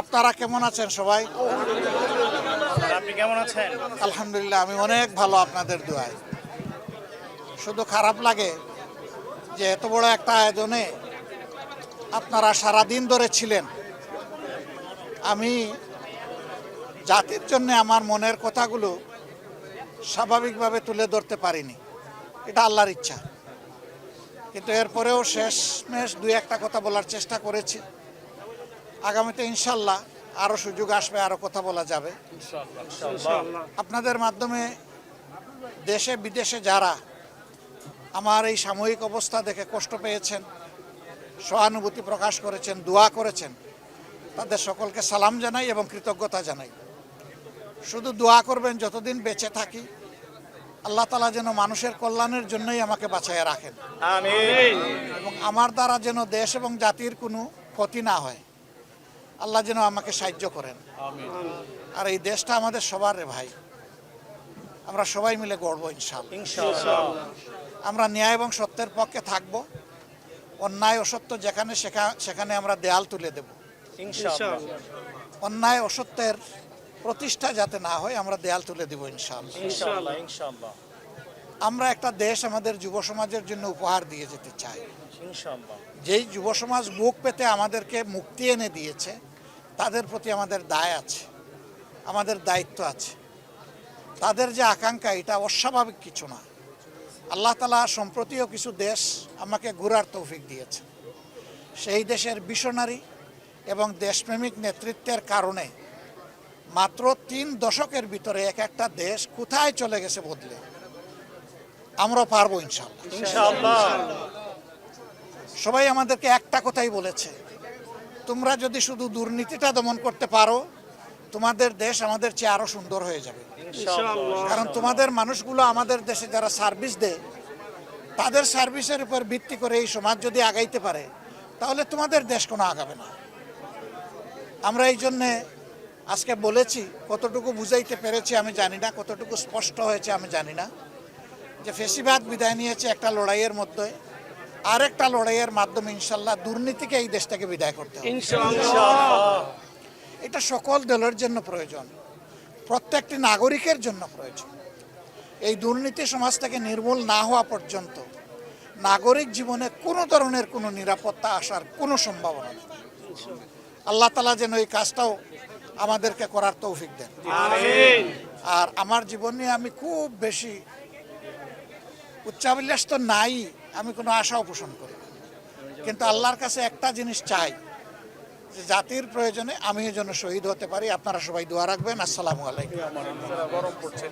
আপনারা কেমন আছেন সবাই? আপনি কেমন আছেন? আলহামদুলিল্লাহ, আমি অনেক ভালো আপনাদের দোয়ায়। শুধু খারাপ লাগে যে এত বড় একটা আয়োজনে আপনারা সারাদিন ধরে ছিলেন। আমি জাতির জন্য আমার মনের কথাগুলো স্বাভাবিকভাবে তুলে ধরতে পারিনি, এটা আল্লাহর ইচ্ছা। কিন্তু এরপরেও শেষমেশ দুই একটা কথা বলার চেষ্টা করেছি। আগামীতে ইনশাল্লাহ আরও সুযোগ আসবে, আরও কথা বলা যাবে। আপনাদের মাধ্যমে দেশে বিদেশে যারা আমার এই সাময়িক অবস্থা দেখে কষ্ট পেয়েছেন, সহানুভূতি প্রকাশ করেছেন, দোয়া করেছেন, তাদের সকলকে সালাম জানাই এবং কৃতজ্ঞতা জানাই। শুধু দোয়া করবেন যতদিন বেঁচে থাকি আল্লাহ তাআলা যেন মানুষের কল্যাণের জন্যই আমাকে বাঁচাইয়া রাখেন, আমিন। এবং আমার দ্বারা যেন দেশ এবং জাতির কোনো ক্ষতি না হয়। আল্লাহ যেন আমাকে সাহায্য করেন। আর এই দেশটা আমাদের সবার রে ভাই, আমরা সবাই মিলে গড়ব ইনশাআল্লাহ। ইনশাআল্লাহ। আমরা ন্যায় এবং সত্যের পক্ষে থাকব। অন্যায় অসত্য যেখানে সেখানে আমরা দেয়াল তুলে দেব। ইনশাআল্লাহ। অন্যায় অসত্যের প্রতিষ্ঠা যাতে না হয় আমরা দেয়াল তুলে দেব ইনশাআল্লাহ। ইনশাআল্লাহ। ইনশাআল্লাহ। আমরা একটা দেশ আমাদের যুব সমাজের জন্য উপহার দিয়ে যেতে চাই। ইনশাআল্লাহ। যেই যুব সমাজ বুক পেতে আমাদেরকে মুক্তি এনে দিয়েছে, তাদের প্রতি আমাদের দায় আছে, আমাদের দায়িত্ব আছে। তাদের যে আকাঙ্ক্ষা, এটা অস্বাভাবিক কিছু না। আল্লাহ তাআলা সম্প্রতিও কিছু দেশ আমাকে ঘোরার তৌফিক দিয়েছে। সেই দেশের মিশনারি এবং দেশপ্রেমিক নেতৃত্বের কারণে মাত্র 3 দশকের ভিতরে এক একটা দেশ কোথায় চলে গেছে বদলে। আমরাও পারবো ইনশাআল্লাহ। ইনশাআল্লাহ। সবাই আমাদেরকে একটা কথাই বলেছে, তোমরা যদি শুধু দুর্নীতিটা দমন করতে পারো তোমাদের দেশ আমাদের চেয়ে আরো সুন্দর হয়ে যাবে। ইনশাআল্লাহ। কারণ তোমাদের মানুষগুলো আমাদের দেশে যারা সার্ভিস দেয়, তাদের সার্ভিসের উপর ভিত্তি করে এই সমাজ যদি আগাইতে পারে তাহলে তোমাদের দেশ কোনো আগাবে না। আমরা এই জন্যে আজকে বলেছি, কতটুকু বুঝাইতে পেরেছি আমি জানি না, কতটুকু স্পষ্ট হয়েছে আমি জানি না, যে ফেসিবাদ বিদায় নিয়েছে একটা লড়াইয়ের মধ্যে, আরেকটা লড়াইয়ের মাধ্যমে ইনশাল্লাহ দুর্নীতিকে এই দেশ থেকে বিদায় করতে হবে। ইনশাআল্লাহ। এটা সকল দলের জন্য প্রয়োজন, প্রত্যেকটি নাগরিকের জন্য প্রয়োজন। এই দুর্নীতি সমাজ থেকে নির্মূল না হওয়া পর্যন্ত নাগরিক জীবনে কোনো ধরনের কোনো নিরাপত্তা আসার কোনো সম্ভাবনা নেই। আল্লাহ তাআলা যেন এই কাজটাও আমাদেরকে করার তৌফিক দেন। আমিন। আর আমার জীবন নিয়ে আমি খুব বেশি উচ্চাভিলাষ তো নাই, আমি কোনো আশাও পোষণ করি না। কিন্তু আল্লাহর কাছে একটা জিনিস চাই, যে জাতির প্রয়োজনে আমিও যেন শহীদ হতে পারি। আপনারা সবাই দোয়া রাখবেন। আসসালামু আলাইকুম।